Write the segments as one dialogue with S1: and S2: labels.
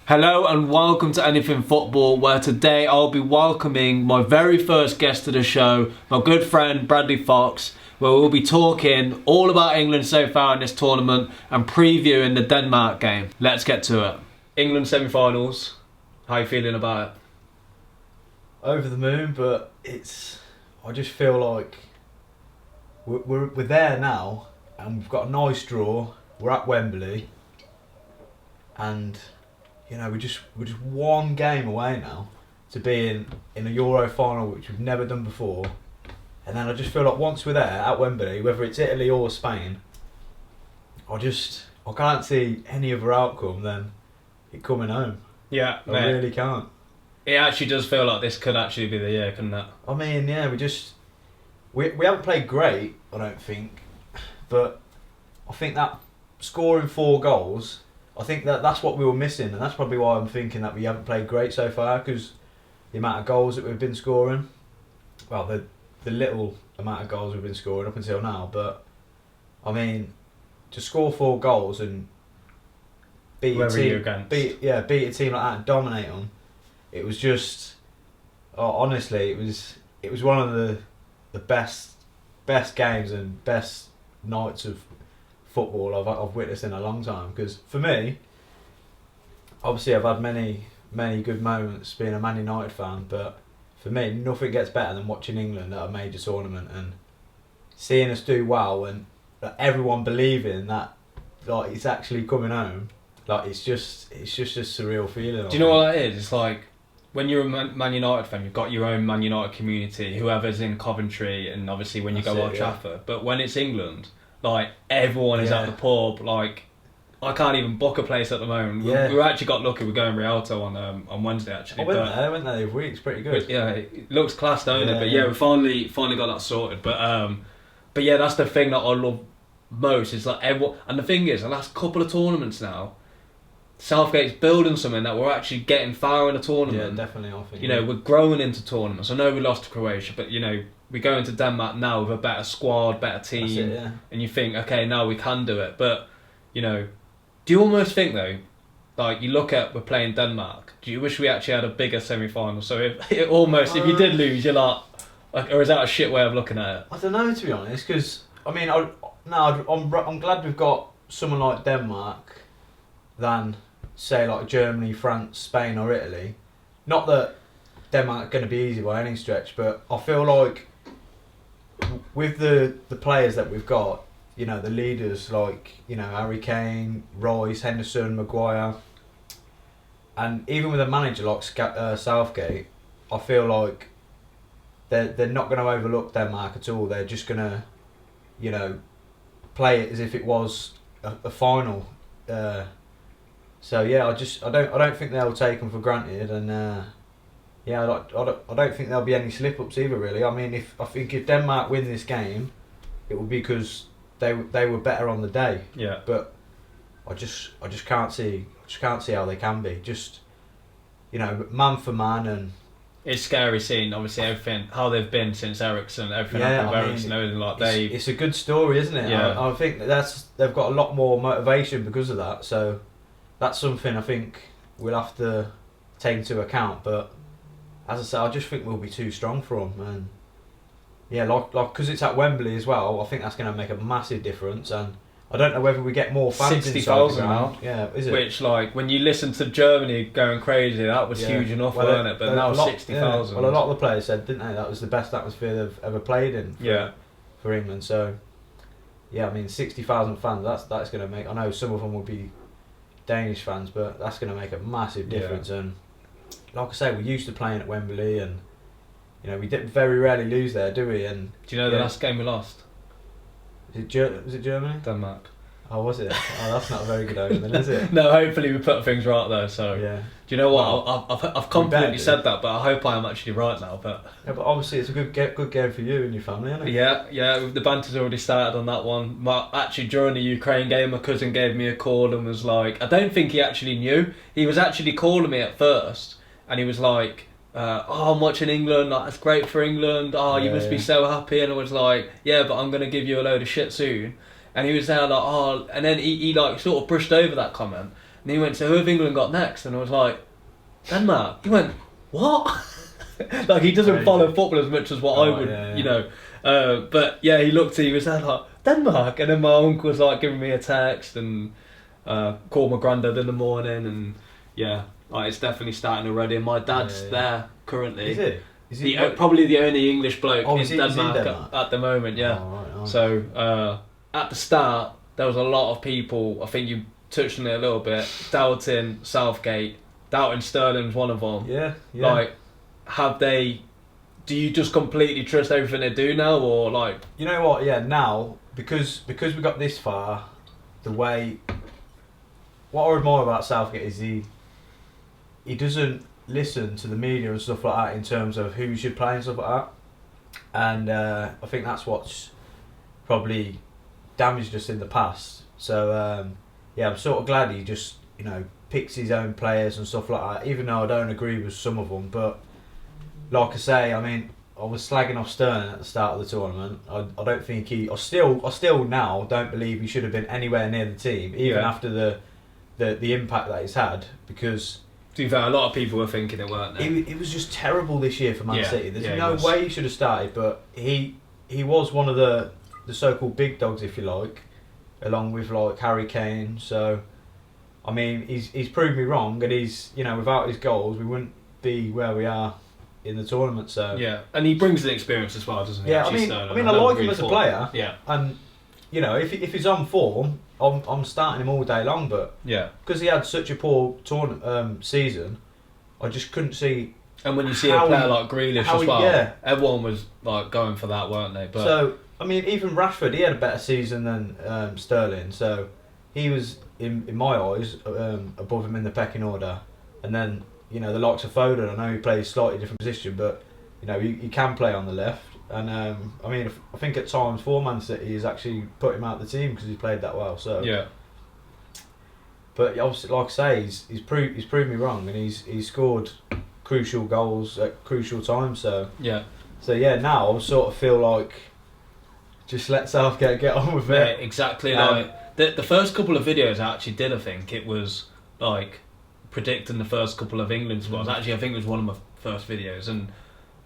S1: Hello and welcome to Anything Football, where today I'll be welcoming my very first guest to the show, my good friend Bradley Fox, where we'll be talking all about England so far in this tournament and previewing the Denmark game. Let's get to it. England semi-finals, how are you feeling about it?
S2: Over the moon, but I just feel like we're there now, and we've got a nice draw. We're at Wembley, and we're just one game away now to being in a Euro final, which we've never done before. And then I just feel like once we're there at Wembley, whether it's Italy or Spain, I can't see any other outcome than it coming home.
S1: Yeah,
S2: I really can't.
S1: It actually does feel like this could actually be the year, couldn't it?
S2: I mean, yeah, we haven't played great, I don't think, but I think that scoring 4 goals, I think that's what we were missing, and that's probably why I'm thinking that we haven't played great so far, because the amount of goals that we've been scoring, well, the little amount of goals we've been scoring up until now, but I mean, to score 4 goals and beat a team like that and dominate them, it was just, honestly, it was one of the best games and best nights of football I've witnessed in a long time. Because for me, obviously I've had many good moments being a Man United fan, but for me nothing gets better than watching England at a major tournament and seeing us do well, and everyone believing that like it's actually coming home. Like it's just a surreal feeling.
S1: Do you know what that is? It's like when you're a Man United fan, you've got your own Man United community, whoever's in Coventry, and obviously when you go Old Trafford. But when it's England, like everyone is at the pub. Like I can't even book a place at the moment.
S2: Yeah.
S1: We actually got lucky. We're going Rialto on Wednesday actually.
S2: I went there the other week. It's pretty good.
S1: Yeah, it looks class, don't it? But yeah, we finally got that sorted. But yeah, that's the thing that I love most is like everyone. And the thing is, the last couple of tournaments now, Southgate's building something that we're actually getting far in a tournament.
S2: Yeah, definitely. I think
S1: we're growing into tournaments. I know we lost to Croatia, but we go into Denmark now with a better squad, better team,
S2: that's it, yeah.
S1: And you think, okay, now we can do it. But do you almost think though, like you look at we're playing Denmark? Do you wish we actually had a bigger semi-final? So if you did lose, you're like, or is that a shit way of looking at it?
S2: I don't know, to be honest, because I mean, I'm glad we've got someone like Denmark than say like Germany, France, Spain, or Italy. Not that Denmark are going to be easy by any stretch, but I feel like with the players that we've got, the leaders like Harry Kane, Royce, Henderson, Maguire, and even with a manager like Southgate, I feel like they're not going to overlook Denmark at all. They're just going to play it as if it was a final. So yeah, I don't think they'll take them for granted, and I don't think there'll be any slip ups either. Really, I mean, if Denmark win this game, it will be because they were better on the day.
S1: Yeah.
S2: But I just can't see how they can be. Just man for man, and
S1: it's scary seeing obviously everything how they've been since Ericsson, everything happened with Ericsson, everything like
S2: it's a good story, isn't it?
S1: Yeah.
S2: I think they've got a lot more motivation because of that. So that's something I think we'll have to take into account. But as I said, I just think we'll be too strong for them, and yeah, like because it's at Wembley as well. I think that's going to make a massive difference, and I don't know whether we get more fans.
S1: 60,000 now.
S2: Yeah, is it?
S1: Which, like, when you listen to Germany going crazy, that was huge enough, wasn't it? But now 60,000.
S2: Yeah. Well, a lot of the players said, didn't they, that was the best atmosphere they've ever played in. For England. So yeah, I mean, 60,000 fans. That's going to make. I know some of them will be Danish fans, but that's going to make a massive difference. Yeah. And like I say, we're used to playing at Wembley, and we very rarely lose there, do we? And
S1: do you know the last game we lost?
S2: Was it Germany?
S1: Denmark.
S2: Oh, was it? Oh, that's not a very good omen, is it?
S1: No, hopefully we put things right though. So
S2: yeah.
S1: Do you know what? Well, I've confidently said that, but I hope I am actually right now. But
S2: yeah, but obviously it's a good game for you and your family, isn't it?
S1: Yeah. The banter's already started on that one. Actually, during the Ukraine game, my cousin gave me a call and was like, I don't think he actually knew. He was actually calling me at first, and he was like, I'm watching England, like, that's great for England, you must be so happy, and I was like, yeah, but I'm going to give you a load of shit soon, and he was there like, and then he like sort of brushed over that comment, And he went, so who have England got next? And I was like, Denmark. He went, what? Like, he doesn't
S2: Crazy.
S1: follow football as much as what I would,
S2: yeah.
S1: you know. But yeah, he looked at, he was there like, Denmark. And then my uncle was like giving me a text and called my granddad in the morning. And yeah, like, it's definitely starting already. And my dad's there currently.
S2: Is it? Is he
S1: Probably the only English bloke in
S2: is he
S1: Denmark,
S2: in Denmark?
S1: at the moment, yeah.
S2: Oh, right, nice.
S1: So at the start, there was a lot of people, I think you touched on it a little bit, doubting Southgate, doubting Sterling's one of them.
S2: Yeah.
S1: Like, do you just completely trust everything they do now, or like...
S2: You know what? Yeah, now because we got this far, what I admire about Southgate is he doesn't listen to the media and stuff like that in terms of who should play and stuff like that, and I think that's what's probably damaged us in the past. So yeah, I'm sort of glad he just picks his own players and stuff like that, even though I don't agree with some of them. But like I say, I mean, I was slagging off Sterling at the start of the tournament. I don't think I still now don't believe he should have been anywhere near the team, even after the impact that he's had, because
S1: to be fair, a lot of people were thinking it, weren't they?
S2: it was just terrible this year for Man City. There's no
S1: he
S2: way he should have started, but he was one of the so-called big dogs, if you like, along with like Harry Kane. So I mean, he's proved me wrong, and he's without his goals we wouldn't be where we are in the tournament. So
S1: yeah, and he brings the experience as well, doesn't he?
S2: Yeah,
S1: Actually,
S2: I mean, I like him as a player.
S1: Yeah,
S2: and if he's on form, I'm starting him all day long. But
S1: yeah,
S2: because he had such a poor season, I just couldn't see.
S1: And when you see a player like Grealish as well, everyone was like going for that, weren't they? But
S2: so I mean, even Rashford, he had a better season than Sterling, so he was in my eyes above him in the pecking order. And then the likes of Foden, I know he plays slightly different position, but he can play on the left. And I mean, I think at times for Man City he's actually put him out of the team because he played that well. So
S1: yeah.
S2: But obviously, like I say, he's proved me wrong, and he's scored crucial goals at crucial times. So
S1: yeah.
S2: Now I sort of feel like just let Southgate get on with it.
S1: Yeah, exactly. Like the first couple of videos I actually did, I think it was like predicting the first couple of England squads. Actually, I think it was one of my first videos, and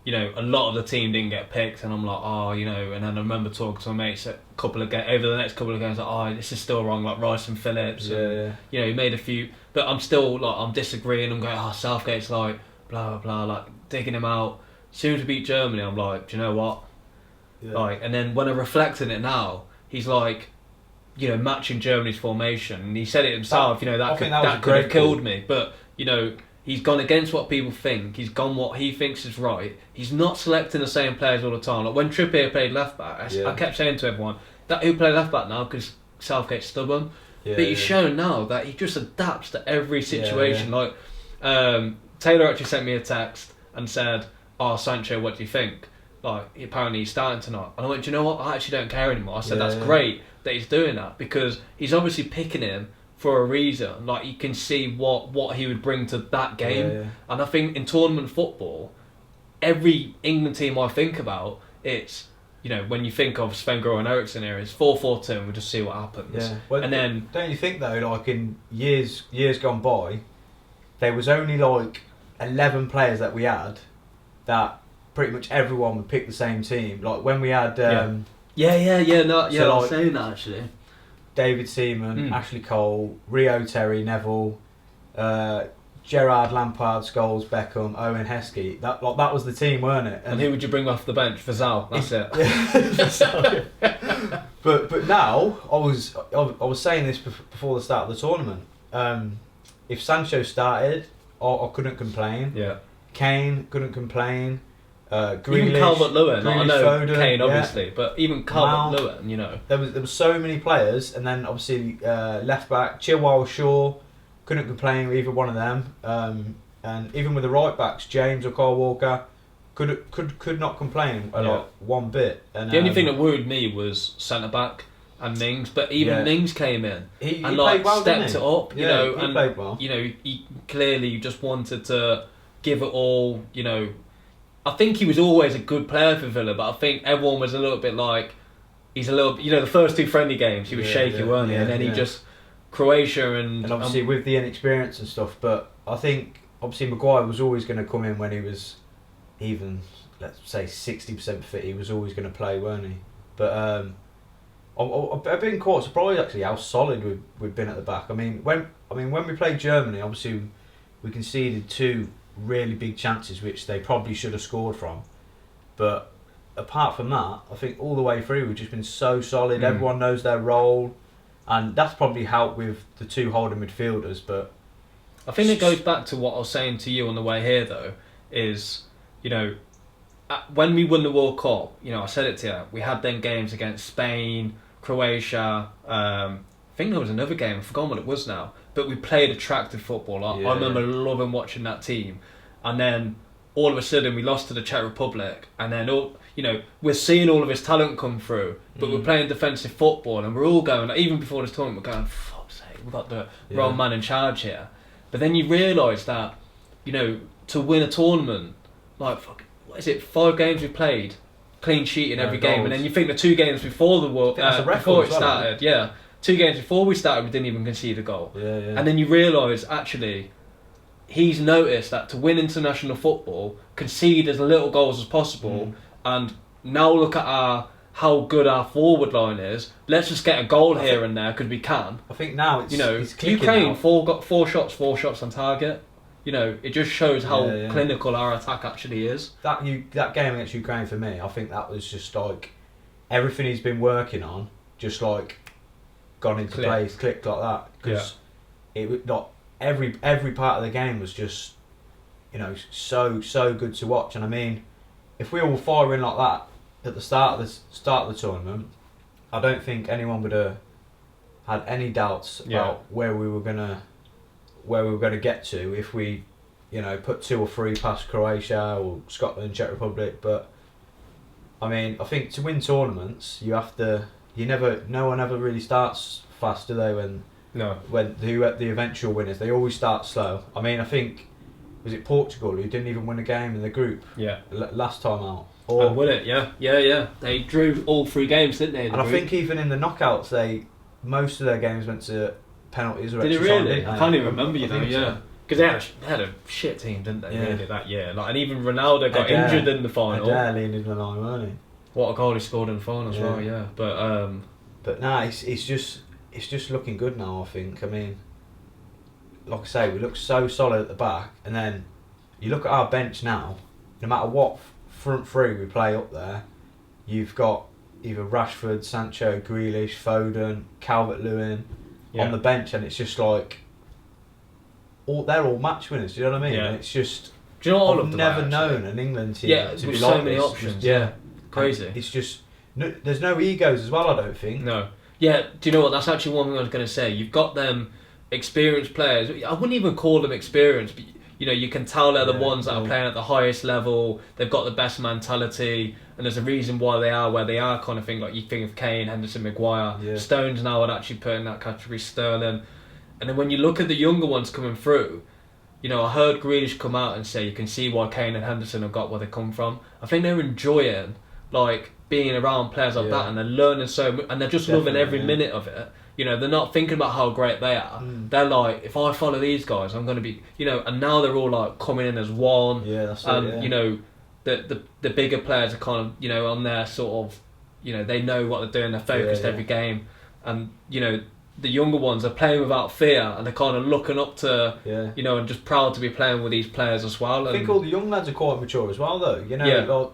S1: a lot of the team didn't get picked, and I'm like, and then I remember talking to my mates over the next couple of games, like, this is still wrong, like Rice and Phillips, and he made a few, but I'm still like, I'm disagreeing. I'm going, Southgate's like blah blah blah, like digging him out. As soon as we beat Germany, I'm like, do you know what?
S2: Yeah.
S1: Like, and then when I reflect on it now, he's like, matching Germany's formation, and he said it himself. That could have killed me, but he's gone against what people think. He's gone what he thinks is right. He's not selecting the same players all the time. Like when Trippier played left back, I kept saying to everyone that he'll play left back now because Southgate's stubborn. But he's shown now that he just adapts to every situation. Like Taylor actually sent me a text and said, Sancho, what do you think? Like, apparently he's starting tonight. And I went, do you know what? I actually don't care anymore. I said, that's great that he's doing that, because he's obviously picking him for a reason. Like, you can see what he would bring to that game.
S2: Yeah.
S1: And I think in tournament football, every England team I think about, it's, when you think of Sven-Göran Eriksson here, it's 4-4-2, and we'll just see what happens.
S2: Yeah. Well,
S1: and then,
S2: don't you think though, like in years gone by, there was only like 11 players that we had that pretty much everyone would pick the same team. Like when we had
S1: I was saying that actually.
S2: David Seaman, Ashley Cole, Rio Terry, Neville, Gerrard, Lampard, Scholes, Beckham, Owen Heskey. That was the team, weren't it?
S1: And who would you bring off the bench? Vazal, that's it.
S2: But now I was saying this before the start of the tournament. If Sancho started, I couldn't complain.
S1: Yeah.
S2: Kane couldn't complain.
S1: Grealish, even Calvert-Lewin. I know
S2: Foden,
S1: Kane obviously, but even Calvert-Lewin,
S2: there was so many players, and then obviously left back Chilwell, Shaw, couldn't complain with either one of them, and even with the right backs, James or Kyle Walker, could not complain one bit. And
S1: the only thing that worried me was centre back and Mings, but even Mings came in
S2: he
S1: and
S2: played well,
S1: stepped it up,
S2: he
S1: and
S2: played well.
S1: He clearly just wanted to give it all, I think he was always a good player for Villa, but I think everyone was a little bit like, he's a little, the first two friendly games he was shaky, weren't he? And then he just Croatia
S2: and obviously with the inexperience and stuff. But I think obviously Maguire was always going to come in when he was even, let's say, 60% fit. He was always going to play, weren't he? But I've been quite surprised actually how solid we've been at the back. I mean when we played Germany, obviously we conceded 2 really big chances which they probably should have scored from. But apart from that, I think all the way through we've just been so solid. Everyone knows their role, and that's probably helped with the 2 holding midfielders. But
S1: I think it goes back to what I was saying to you on the way here, though, is, you know, when we won the World Cup, you know, I said it to you, we had them games against Spain, Croatia, I think there was another game, I've forgotten what it was now, but we played attractive football. I remember loving watching that team, and then all of a sudden we lost to the Czech Republic, and then we're seeing all of his talent come through, but we're playing defensive football, and we're all going, even before this tournament, we're going, for fuck's sake, we've got the wrong man in charge here. But then you realise that, you know, to win a tournament, like, what is it, 5 games we played, clean sheet in every game, and then you think the 2 games before the World, before it started, 2 games before we started, we didn't even concede a goal. And then you realise, actually, he's noticed that to win international football, concede as little goals as possible, and now look at how good our forward line is. Let's just get a goal here and there because we can.
S2: I think now it's, it's
S1: Ukraine
S2: now.
S1: 4 shots on target. You know, it just shows how clinical our attack actually is.
S2: That game against Ukraine for me, I think that was just like everything he's been working on, just like gone into place, clicked like that. Because it was not every part of the game was just, you know, so good to watch. And I mean, if we were firing like that at the start of the tournament, I don't think anyone would have had any doubts about where we were gonna get to if we, you know, put 2 or 3 past Croatia or Scotland, Czech Republic. But I mean, I think to win tournaments, you have to. No one ever really starts fast, do they? When the eventual winners, they always start slow. I mean, I think, was it Portugal who didn't even win a game in the group? Last time out.
S1: Or won it? Yeah. They drew all 3 games, didn't they?
S2: And I think even in the knockouts, most of their games went to penalties or
S1: extra time. Did it really? I can't even remember. Because
S2: so.
S1: they had a shit team, didn't they? Really, that year. Like, and even Ronaldo got injured in the final.
S2: Adair leaned in the line, weren't he?
S1: What a goal he scored in the final as well. Yeah,
S2: but nah, it's just looking good now. I think. I mean, like I say, we look so solid at the back, and then you look at our bench now. No matter what front 3 we play up there, you've got either Rashford, Sancho, Grealish, Foden, Calvert-Lewin on the bench, and it's just like they're all match winners. Do you know what I mean? And it's just,
S1: do you know what
S2: I've never known an England team to be
S1: so
S2: like
S1: many
S2: this.
S1: options. Crazy.
S2: It's just there's no egos as well. I don't think.
S1: No. Yeah. Do you know what? That's actually one thing I was going to say. You've got them experienced players. I wouldn't even call them experienced, but you know, you can tell they're the ones that are playing at the highest level. They've got the best mentality, and there's a reason why they are where they are, kind of thing. Like you think of Kane, Henderson, Maguire, Stones now I'd actually put in that category, Sterling. And then when you look at the younger ones coming through, you know, I heard Grealish come out and say you can see why Kane and Henderson have got where they come from. I think they're enjoying like being around players like that, and they're learning so much, and they're just loving every minute of it. You know, they're not thinking about how great they are. They're like, if I follow these guys, I'm going to be, you know, and now they're all like coming in as one. You know, the bigger players are kind of, you know, on their sort of, you know, they know what they're doing, they're focused every game. And, you know, the younger ones are playing without fear, and they're kind of looking up to, you know, and just proud to be playing with these players as well.
S2: I think all the young lads are quite mature as well, though. You know,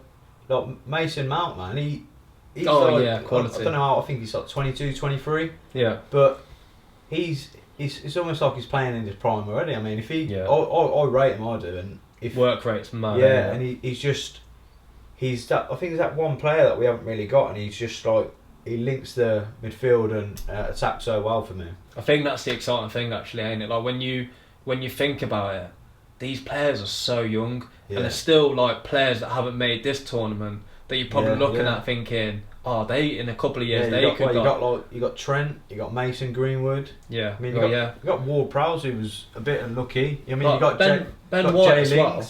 S2: like Mason Mount, man, he's
S1: quality.
S2: I don't know how, I think he's like 22, 23.
S1: Yeah.
S2: But it's almost like he's playing in his prime already. I mean, if he, I rate him, I do. And if
S1: work rate's mad.
S2: Yeah, and he's that. I think there's that one player that we haven't really got, and he's just like, he links the midfield and attack so well for me.
S1: I think that's the exciting thing, actually, ain't it? Like when you think about it, these players are so young, and they're still like players that haven't made this tournament that you're probably looking at thinking, oh, they in a couple of years
S2: you got Trent, you got Mason Greenwood.
S1: Yeah,
S2: I mean you got Ward Prowse, who was a bit unlucky. I mean,
S1: you got Ben White as well.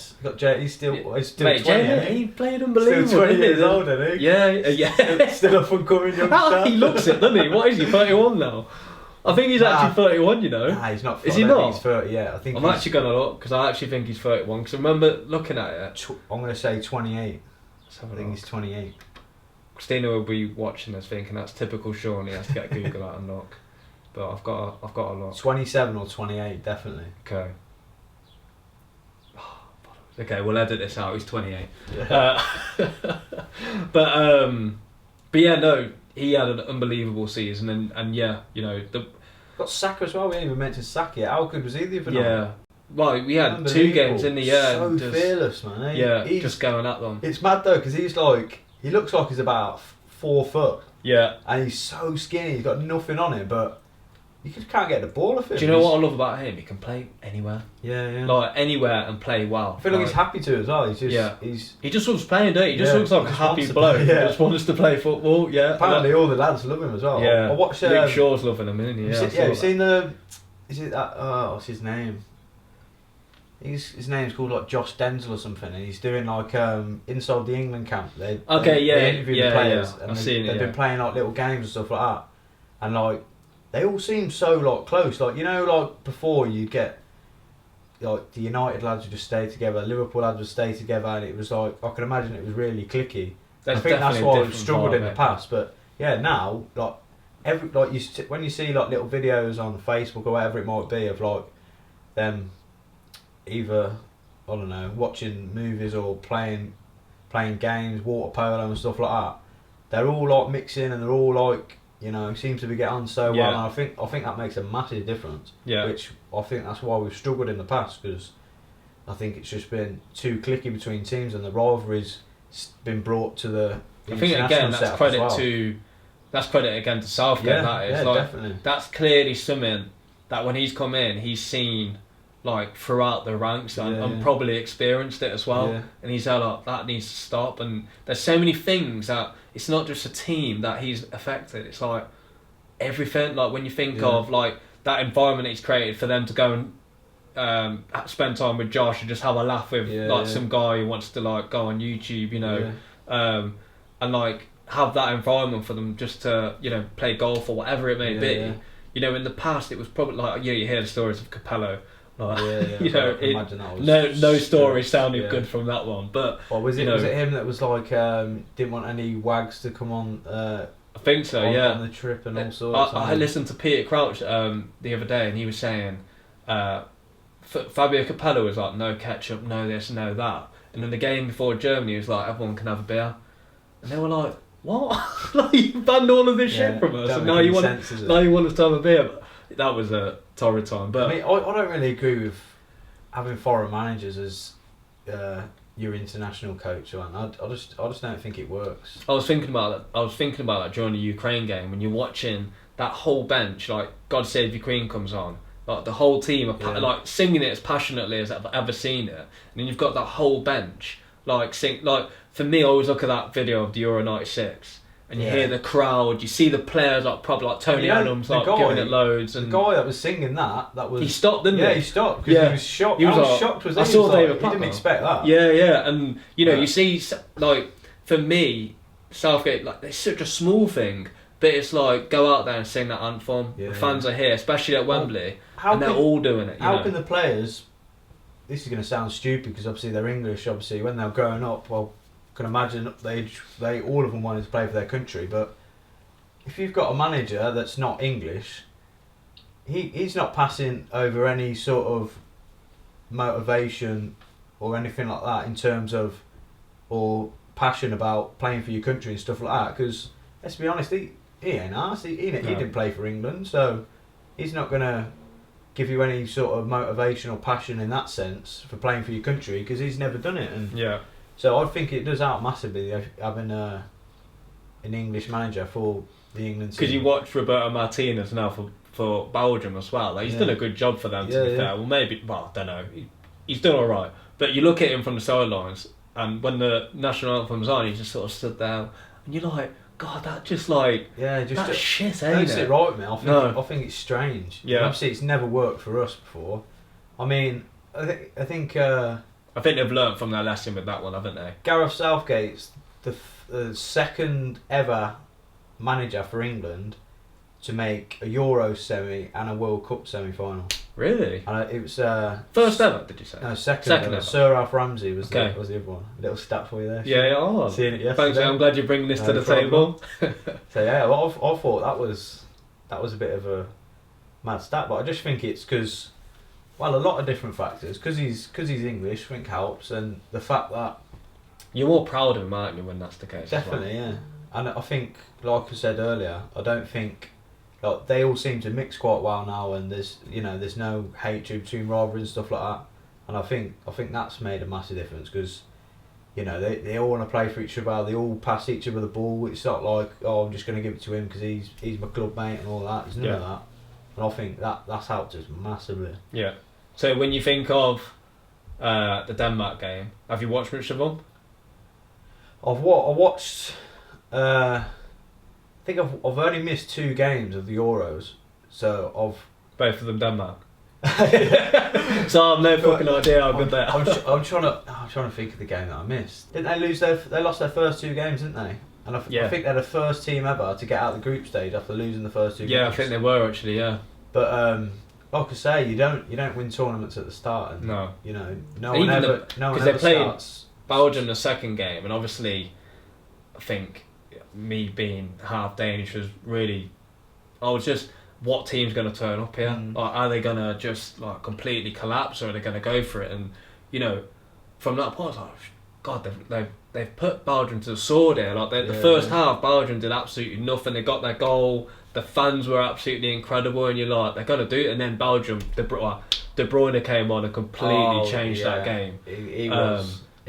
S2: He's still 20.
S1: He played unbelievable.
S2: Still 20 years old, isn't he?
S1: Yeah.
S2: Still a fun coming young star.
S1: He looks it, doesn't he? What is he? 31 now. I think he's actually 31, you know.
S2: Nah, he's not.
S1: Is he
S2: I don't
S1: not?
S2: think he's 30 yet. I think
S1: I'm actually going to look, because I actually think he's 31. Because I remember looking at it.
S2: I'm going to say 28.
S1: Let's have a
S2: I think
S1: look.
S2: he's 28.
S1: Christina will be watching this thinking that's typical Sean, he has to get Google out and look. But I've got a look.
S2: 27 or 28, definitely.
S1: Okay. Okay, we'll edit this out. He's 28.
S2: Yeah.
S1: But yeah, no, he had an unbelievable season, and yeah, you know
S2: Got Saka as well. We didn't even mention Saka yet. How good was he the other night?
S1: yeah. Well, we had 2 games in the year.
S2: So
S1: and just,
S2: fearless, man.
S1: yeah, just going at them.
S2: It's mad though, because he looks like he's about 4 foot,
S1: Yeah.
S2: and he's so skinny. He's got nothing on him, but you can't get the ball off him.
S1: Do you know what I love about him? He can play anywhere.
S2: Yeah.
S1: Like anywhere and play well.
S2: I feel like he's happy to as well. He's just,
S1: Yeah.
S2: he's
S1: He just loves playing, don't he? He just
S2: Yeah,
S1: looks like
S2: he
S1: a
S2: just
S1: happy
S2: wants to
S1: bloke.
S2: play,
S1: He
S2: yeah.
S1: just wants to play football. Yeah.
S2: apparently all the lads love him as well.
S1: Yeah.
S2: I watched.
S1: Luke Shaw's loving him, isn't he?
S2: You've
S1: Yeah.
S2: seen,
S1: I saw
S2: you've
S1: that.
S2: seen the. Is it that? What's his name? His name's called like Josh Denzel or something, and he's doing like inside the England camp. They interview the players, and
S1: I've seen it.
S2: they've been playing like little games and stuff like that, and like they all seem so like close. Like you know, like before you get like the United lads would just stay together, Liverpool lads would stay together, and it was like I can imagine it was really clicky.
S1: There's
S2: I think that's
S1: definitely a
S2: why we've
S1: different
S2: struggled
S1: vibe,
S2: in the
S1: mate.
S2: past, but yeah, now like when you see like little videos on Facebook or whatever it might be of like them either I don't know watching movies or playing games, water polo and stuff like that. They're all like mixing and they're all like seem to be getting on so well.
S1: Yeah.
S2: And I think that makes a massive difference.
S1: Yeah.
S2: Which I think that's why we've struggled in the past, because I think it's just been too clicky between teams and the rivalry's been brought to the
S1: I think
S2: international
S1: again that's
S2: setup
S1: credit
S2: as well.
S1: that's credit again to Southgate. That is like
S2: definitely.
S1: that's clearly something that when he's come in, he's seen like throughout the ranks and probably experienced it as well.
S2: Yeah.
S1: And he's like, that needs to stop. And there's so many things that it's not just a team that he's affected. It's like everything. Like when you think of like that environment he's created for them to go and spend time with Josh and just have a laugh with some guy who wants to like go on YouTube, and like have that environment for them just to play golf or whatever it may be.
S2: Yeah.
S1: In the past it was probably like you hear the stories of Capello. Like,
S2: imagine that was
S1: no story sounded
S2: yeah.
S1: good from that one. But
S2: What was it? Was it him that was like didn't want any wags to come on?
S1: I think so.
S2: on the trip and all sorts.
S1: I listened to Peter Crouch the other day, and he was saying Fabio Capello was like, no ketchup, no this, no that. And then the game before Germany was like, everyone can have a beer, and they were like, what? Like you banned all of this shit from us, and now you want us to have a beer. But that was a torrid time. But
S2: I don't really agree with having foreign managers as your international coach. I just don't think it works.
S1: I was thinking about that during the Ukraine game when you're watching that whole bench, like God Save Your Queen comes on, like the whole team are like singing it as passionately as I've ever seen it, and then you've got that whole bench like for me I always look at that video of the Euro '96 and you hear the crowd, you see the players like probably like Tony Adams like giving it loads, and
S2: the guy that was singing that was
S1: he stopped, didn't he?
S2: Yeah, he stopped because he was shocked.
S1: He was
S2: How shocked was he?
S1: I saw David
S2: He
S1: Platt,
S2: didn't expect that.
S1: Yeah, and you see, like for me, Southgate, like it's such a small thing, but it's like go out there and sing that anthem. The fans are here, especially at Wembley, and they're all doing it.
S2: How can the players? This is going to sound stupid because obviously they're English. Obviously, when they're growing up, well, I can imagine they all of them wanted to play for their country. But if you've got a manager that's not English, he's not passing over any sort of motivation or anything like that in terms of or passion about playing for your country and stuff like that. Because let's be honest, he ain't arsed. He didn't play for England, so he's not going to give you any sort of motivation or passion in that sense for playing for your country because he's never done it. And so I think it does out massively having an English manager for the England team.
S1: Because you watch Roberto Martinez now for Belgium as well. Like, he's done a good job for them, to be fair. Well, maybe, I don't know. He's done all right. But you look at him from the sidelines, and when the national anthem's on, he just sort of stood there, and you're like, God, that just like that's shit, ain't
S2: don't
S1: it?
S2: sit right with me. I think it's strange.
S1: Yeah.
S2: And obviously, it's never worked for us before. I mean, I think
S1: they've learnt from their lesson with that one, haven't they?
S2: Gareth Southgate's the second ever manager for England to make a Euro semi and a World Cup semi-final.
S1: Really?
S2: And it was
S1: First ever, did you say?
S2: no, second
S1: Second
S2: ever.
S1: ever.
S2: Sir Alf Ramsey was
S1: Okay.
S2: the other one. Little stat for you there.
S1: Yeah, yeah. Oh.
S2: Seeing it yesterday.
S1: Thanks, I'm glad you're bringing this
S2: No
S1: to the
S2: problem.
S1: table.
S2: So yeah, well, I thought that was a bit of a mad stat, but I just think it's because, well, a lot of different factors. Because he's English, I think helps, and the fact that
S1: You're more proud of him, aren't you, when that's the case?
S2: definitely, yeah. And I think, like I said earlier, I don't think like they all seem to mix quite well now, and there's no hatred between rivalry and stuff like that. And I think that's made a massive difference because, they all want to play for each other. They all pass each other the ball. It's not like, oh, I'm just going to give it to him because he's my club mate and all that. There's none of that. And I think that's helped us massively.
S1: Yeah. So when you think of the Denmark game, have you watched much of them?
S2: I watched. I think I've only missed 2 games of the Euros, so
S1: Both of them Denmark. So I've no fucking idea how good they are.
S2: I'm trying to think of the game that I missed. Didn't they lose they lost their first 2 games, didn't they? And I think they're the first team ever to get out of the group stage after losing the first 2 games.
S1: Yeah, I think they were actually. Yeah.
S2: But like I say, you don't win tournaments at the start, and
S1: No.
S2: no one ever
S1: they played
S2: starts.
S1: Belgium the second game, and obviously, I think me being half Danish was really. I was just, what team's going to turn up here? Like, are they going to just like completely collapse, or are they going to go for it? And from that point, I was like, God, they've put Belgium to the sword here. Like the first half, Belgium did absolutely nothing. They got their goal. The fans were absolutely incredible, and you're like, they're going to do it. And then Belgium, De Bruyne came on and completely changed that game.
S2: He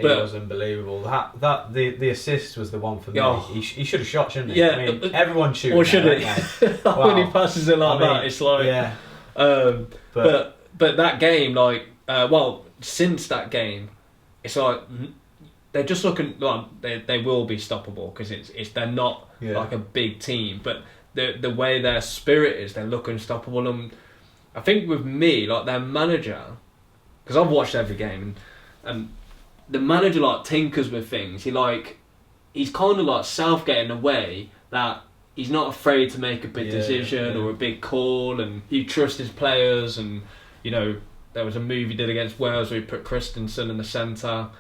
S2: was unbelievable. The assist was the one for me. He should have shot, shouldn't he?
S1: Yeah,
S2: I mean, everyone shoots.
S1: Or should he? When he passes it like that, it's like.
S2: Yeah.
S1: But that game, like, since that game, it's like they're just looking like they will be stoppable because they're not like a big team, but the way their spirit is, they look unstoppable. And I think with me, like their manager, because I've watched every game, and the manager like tinkers with things. He's kind of like Southgate in a way that he's not afraid to make a big decision or a big call, and he trusts his players. And there was a move he did against Wales where he put Christensen in the centre.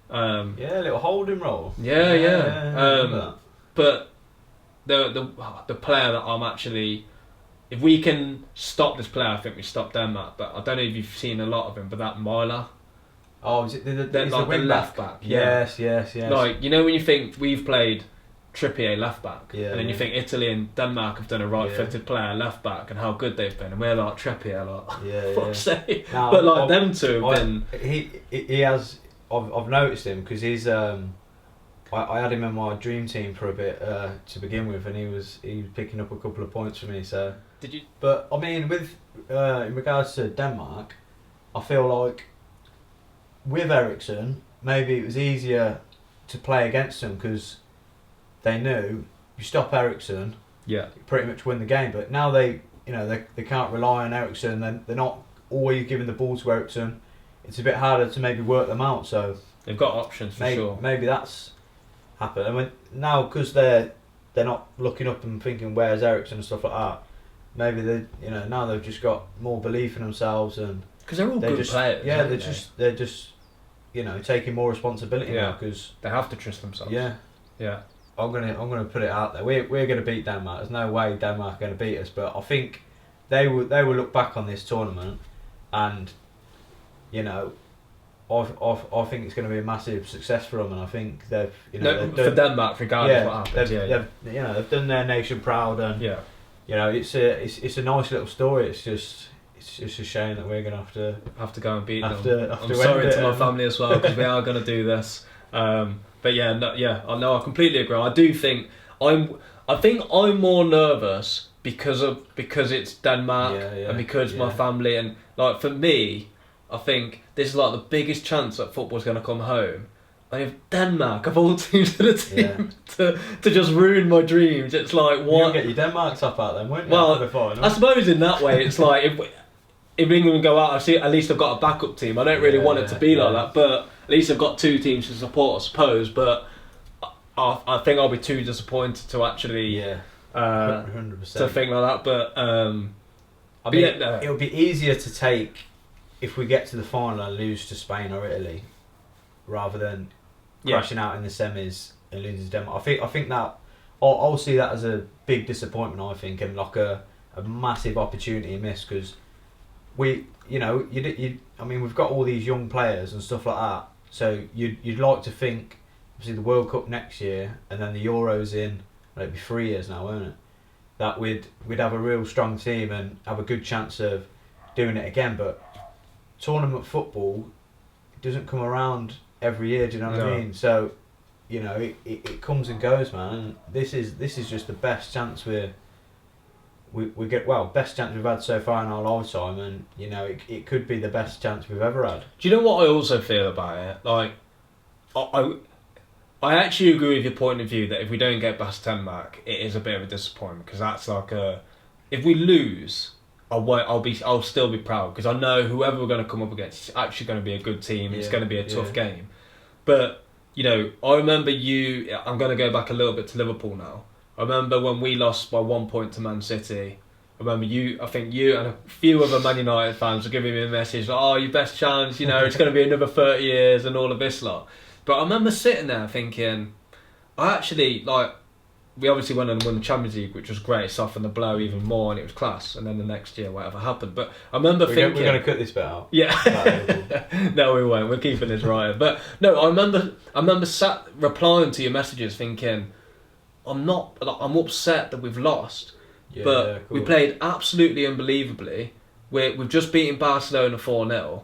S2: A little holding role.
S1: But the player that I'm actually, if we can stop this player, I think we stop Denmark. But I don't know if you've seen a lot of him, but that Myler.
S2: Oh, is it the
S1: left back?
S2: Yes.
S1: Like, when you think we've played Trippier left back, and then you think Italy and Denmark have done a right-footed player left back, and how good they've been, and we're like Trippier, like fuck's sake. But like them two have been.
S2: He has. I've noticed him because he's. I had him in my dream team for a bit to begin with, and he was picking up a couple of points for me. So
S1: did you?
S2: But I mean, with in regards to Denmark, I feel like with Ericsson, maybe it was easier to play against them because they knew you stop Ericsson, you pretty much win the game. But now they can't rely on Ericsson. They're not always giving the ball to Ericsson. It's a bit harder to maybe work them out. So
S1: they've got options for sure.
S2: Maybe that's happened. I mean, now because they're not looking up and thinking where's Ericsson and stuff like that. Maybe now they've just got more belief in themselves, and
S1: because they're all good players.
S2: Yeah, they're just taking more responsibility now because
S1: they have to trust themselves. Yeah.
S2: I'm gonna put it out there. We're gonna beat Denmark. There's no way Denmark are gonna beat us. But I think they will look back on this tournament, and I think it's going to be a massive success for them. And I think they've
S1: for Denmark, regardless what happens.
S2: They've done their nation proud, and it's a nice little story. It's just a shame that we're going to
S1: have to go and beat them. I'm sorry to my family as well because we are going to do this. But I completely agree. I do think I'm more nervous because it's Denmark and because my family, and like for me, I think this is like the biggest chance that football's going to come home. And if Denmark, of all teams to the team, to just ruin my dreams, it's like what?
S2: You'll get your Denmark top out then, won't you?
S1: Well, I suppose in that way, it's like if England go out, at least I've got a backup team. I don't really want it to be like that, but at least I've got 2 teams to support, I suppose. But I think I'll be too disappointed to actually
S2: 100%.
S1: to think like that. But
S2: I mean,
S1: yeah, no.
S2: it would be easier to take if we get to the final and lose to Spain or Italy, rather than crashing out in the semis and losing to Denmark. I think that I'll see that as a big disappointment. I think, and like a massive opportunity missed, because we, I mean, we've got all these young players and stuff like that. So you'd like to think, obviously the World Cup next year and then the Euros in, well, it'd be 3 years now, won't it? That we'd have a real strong team and have a good chance of doing it again. But tournament football doesn't come around every year. Do you know what I mean? So, it comes and goes, man. And this is just the best chance we get. Well, best chance we've had so far in our lifetime, and it could be the best chance we've ever had.
S1: Do you know what I also feel about it? Like, I actually agree with your point of view that if we don't get Bastien back, it is a bit of a disappointment, because that's like if we lose, I'll still be proud, because I know whoever we're going to come up against is actually going to be a good team. It's going to be a tough game. But I remember I'm going to go back a little bit to Liverpool now. I remember when we lost by 1 point to Man City. I remember I think you and a few other Man United fans were giving me a message like, "Oh, your best chance, it's going to be another 30 years and all of this lot." But I remember sitting there thinking, I actually, we obviously went and won the Champions League, which was great, softened the blow even more, and it was class. And then the next year, whatever happened. But I remember thinking...
S2: We're going to cut this bit out.
S1: Yeah. No, we won't. We're keeping this right. But no, I remember sat replying to your messages thinking, I'm upset that we've lost, but we played absolutely unbelievably. We've just beaten Barcelona 4-0,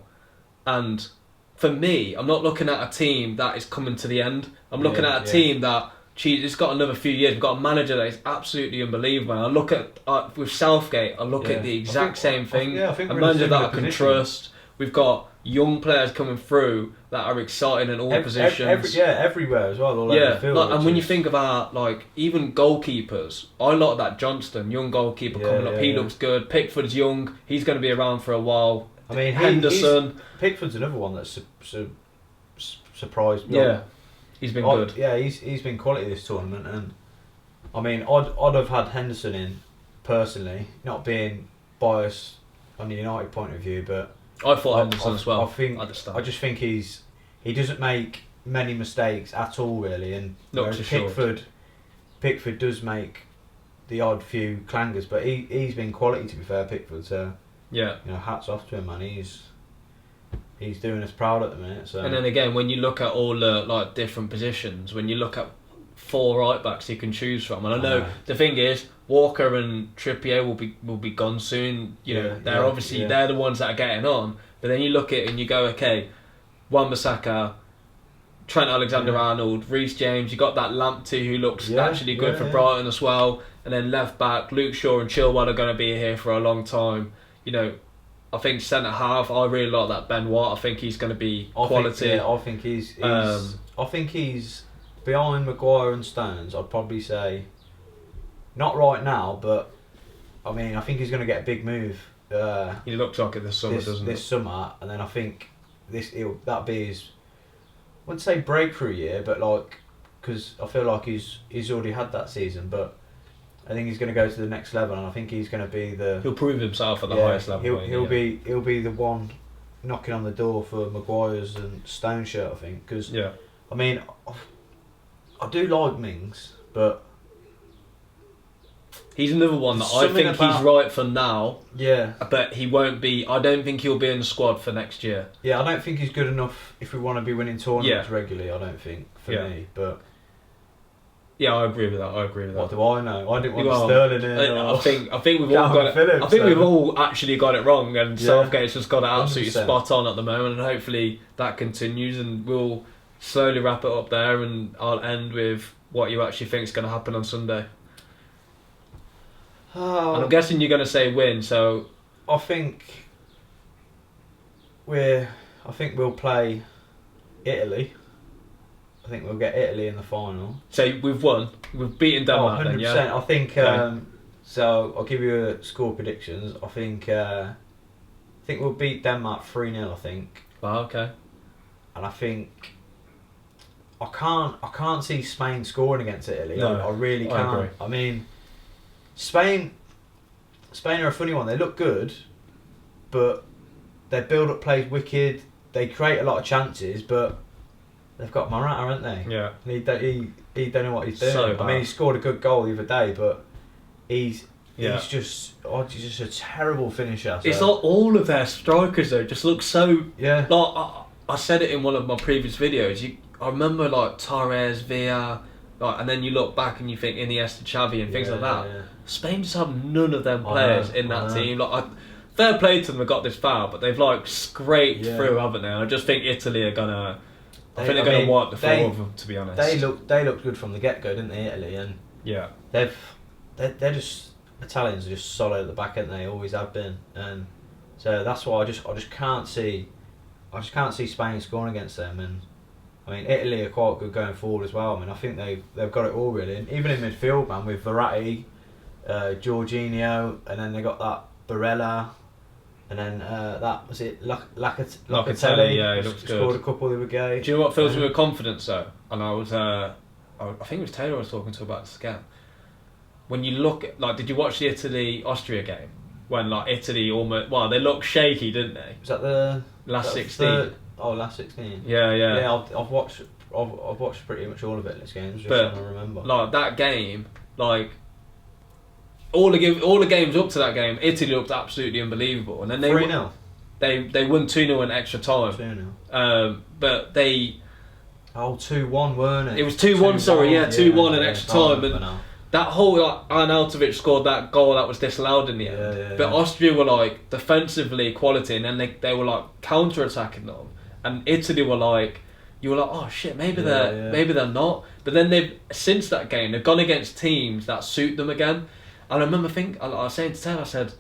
S1: and for me, I'm not looking at a team that is coming to the end. I'm looking at a team that, it's got another few years. We've got a manager that is absolutely unbelievable. And I look at with Southgate, I look at the exact same thing.
S2: I think
S1: a
S2: we're in a
S1: manager that I
S2: similar
S1: can
S2: position.
S1: trust. We've got young players coming through that are exciting in all positions.
S2: Everywhere as well. All over the field.
S1: And when you think about even goalkeepers, I like that Johnston, young goalkeeper coming up. He looks good. Pickford's young. He's going to be around for a while.
S2: I mean,
S1: Henderson.
S2: Pickford's another one that's surprised me.
S1: Yeah, he's been good.
S2: Yeah, he's been quality this tournament, and I mean, I'd have had Henderson in personally, not being biased on the United point of view, but
S1: I thought Henderson as well.
S2: I just think he doesn't make many mistakes at all, really, and Pickford does make the odd few clangers, but he's been quality, to be fair, Pickford. So
S1: yeah,
S2: hats off to him, man. He's doing us proud at the minute. So.
S1: And then again, when you look at all the different positions, when you look at 4 right backs you can choose from, and I know the thing is Walker and Trippier will be gone soon. They're the ones that are getting on. But then you look at it and you go, okay, Wan-Bissaka, Trent Alexander-Arnold, Reece James. You got that Lamptey who looks actually good for Brighton as well. And then left back, Luke Shaw and Chilwell are going to be here for a long time. I think centre half, I really like that Ben White. I think he's going to be quality.
S2: I think he's behind Maguire and Stones. I'd probably say not right now, but I mean, I think he's going to get a big move.
S1: He looks like it this summer, doesn't he?
S2: This summer, and then I think that'll be his, I wouldn't say breakthrough year, but because I feel like he's already had that season, but I think he's going to go to the next level, and I think he's going to be
S1: he'll prove himself at the highest level.
S2: He'll be the one knocking on the door for Maguire's and Stone shirt, I think. Because I mean, I do like Mings, but
S1: he's another one that I think he's right for now.
S2: Yeah,
S1: but he won't be. I don't think he'll be in the squad for next year.
S2: Yeah, I don't think he's good enough if we want to be winning tournaments regularly. I don't think for me, but.
S1: Yeah, I agree with that.
S2: What do I know? I didn't want Sterling in.
S1: I think we've all got it.
S2: Phillips,
S1: I think we've all actually got it wrong, and Southgate's just got it
S2: 100%.
S1: Absolutely spot on at the moment, and hopefully that continues, and we'll slowly wrap it up there, and I'll end with what you actually think is going to happen on Sunday. And I'm guessing you're going to say win, so
S2: I think we'll play Italy. I think we'll get Italy in the final.
S1: So we've won. We've beaten Denmark.
S2: 100%.
S1: Then, yeah?
S2: I think. So I'll give you a score predictions. I think we'll beat Denmark 3-0. I think.
S1: Oh, okay.
S2: And I think I can't see Spain scoring against Italy.
S1: No,
S2: I really can't.
S1: I agree.
S2: I mean, Spain are a funny one. They look good, but their build-up play's wicked. They create a lot of chances, but they've got Morata, haven't they?
S1: Yeah.
S2: And he don't know what he's doing.
S1: So
S2: I mean, he scored a good goal the other day, but he's
S1: Yeah.
S2: just a terrible finisher. So.
S1: It's like all of their strikers though just look so.
S2: Yeah.
S1: Like I said it in one of my previous videos. I remember like Torres, Villa, like, and then you look back and you think Iniesta, Xavi, and things like that.
S2: Yeah.
S1: Spain just have none of them players in that team. Like, fair play to them, they got this far, but they've like scraped through, haven't they? I just think Italy are gonna. I think they're gonna wipe the floor with them, to be honest.
S2: They looked good from the get go, didn't they, Italy? And
S1: yeah,
S2: they're just Italians are just solid at the back, aren't they? Always have been, and so that's why I just can't see Spain scoring against them. And I mean, Italy are quite good going forward as well. I mean, I think they've got it all really, and even in midfield, man, with Verratti, Jorginho, and then they got that Barella. And then that was it. Locatelli,
S1: yeah, he looks
S2: scored
S1: good.
S2: a couple the other day.
S1: Do you know what fills me with confidence though? And I was, I think it was Taylor I was talking to about this again. When you look at, like, did you watch the Italy-Austria game? When like Italy almost, well, they looked shaky, didn't they?
S2: Was that the
S1: last 16?
S2: Last 16.
S1: Yeah.
S2: Yeah, I've watched pretty much all of it in this game. Just trying to remember.
S1: Like that game, like. All the games up to that game, Italy looked absolutely unbelievable, and then they
S2: 3-0.
S1: They won 2-0 in extra time.
S2: 2-0.
S1: But they
S2: 2-1, weren't it?
S1: It was 2-1. Sorry, 2-1 in extra time, and that whole Arnautovic scored that goal that was disallowed in the end. But Austria were like defensively quality, and then they were like counter attacking them, and Italy were like. You were like, oh shit, maybe they're not. But then since that game they've gone against teams that suit them again. And I remember I was saying to Taylor, I said,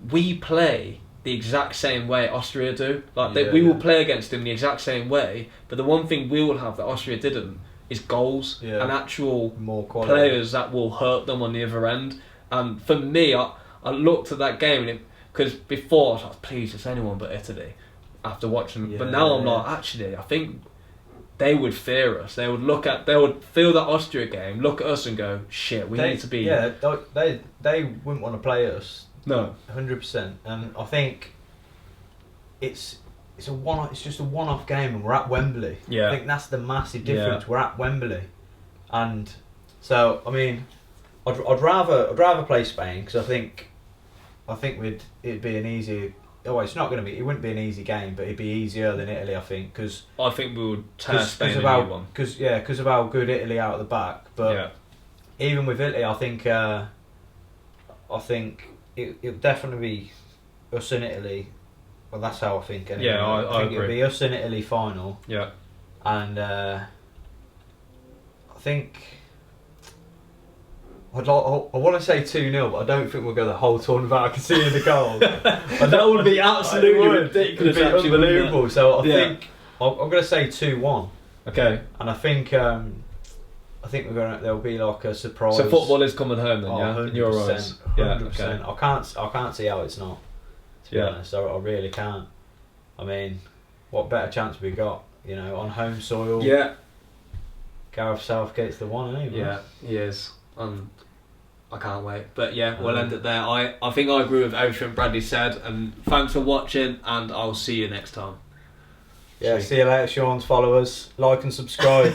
S1: we play the exact same way Austria do. Like we will play against them the exact same way, but the one thing we will have that Austria didn't is goals and actual
S2: more quality
S1: players that will hurt them on the other end. And for me, I looked at that game because before I was like, please, it's anyone but Italy. After watching, but now I'm like, actually, I think they would fear us. They would feel that Austria game, look at us and go, shit, we need to be.
S2: Yeah, they wouldn't want to play us.
S1: No,
S2: 100%. And I think it's just a one-off game, and we're at Wembley.
S1: Yeah,
S2: I think that's the massive difference. We're at Wembley, and so I mean, I'd rather play Spain because I think it'd be an easy. Oh, it's not going to be. It wouldn't be an easy game, but it'd be easier than Italy, I think, because
S1: I think we would tear Spain a new one.
S2: Because of how good Italy are at the back. But even with Italy, I think it'll definitely be us in Italy. Well, that's how I think. Anyway.
S1: Yeah, I
S2: think
S1: agree.
S2: it'll be us in Italy final.
S1: Yeah,
S2: and I think. I want to say 2-0, but I don't think we'll go the whole tournament without conceding the goal.
S1: that would be absolutely ridiculous.
S2: It'd be unbelievable. So I think I'm going to say 2-1.
S1: Okay.
S2: And I think there'll be like a surprise.
S1: So football is coming home then,
S2: 100%,
S1: in your eyes.
S2: 100%.
S1: Yeah. Okay.
S2: I can't see how it's not. To be honest, I really can't. I mean, what better chance we got? You know, on home soil.
S1: Yeah.
S2: Gareth Southgate's the one, isn't he?
S1: Yeah, he is. I can't wait. But yeah, we'll end it there. I think I agree with everything Bradley said, and thanks for watching, and I'll see you next time.
S2: Yeah, see you later, Sean's followers. Like and subscribe.